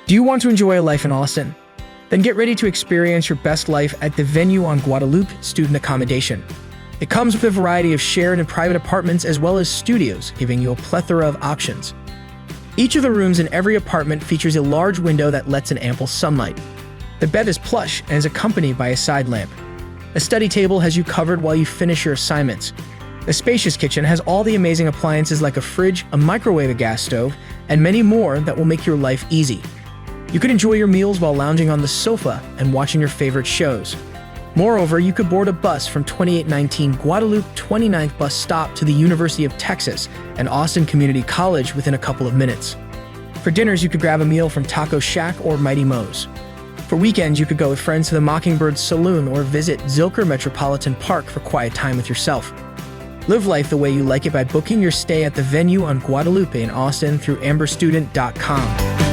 Do you want to enjoy a life in Austin? Then get ready to experience your best life at the Venue on Guadalupe student accommodation. It comes with a variety of shared and private apartments as well as studios, giving you a plethora of options. Each of the rooms in every apartment features a large window that lets in ample sunlight. The bed is plush and is accompanied by a side lamp. A study table has you covered while you finish your assignments. The spacious kitchen has all the amazing appliances like a fridge, a microwave, a gas stove, and many more that will make your life easy. You could enjoy your meals while lounging on the sofa and watching your favorite shows. Moreover, you could board a bus from 2819 Guadalupe 29th bus stop to the University of Texas and Austin Community College within a couple of minutes. For dinners, you could grab a meal from Taco Shack or Mighty Mo's. For weekends, you could go with friends to the Mockingbird Saloon or visit Zilker Metropolitan Park for quiet time with yourself. Live life the way you like it by booking your stay at the Venue on Guadalupe in Austin through amberstudent.com.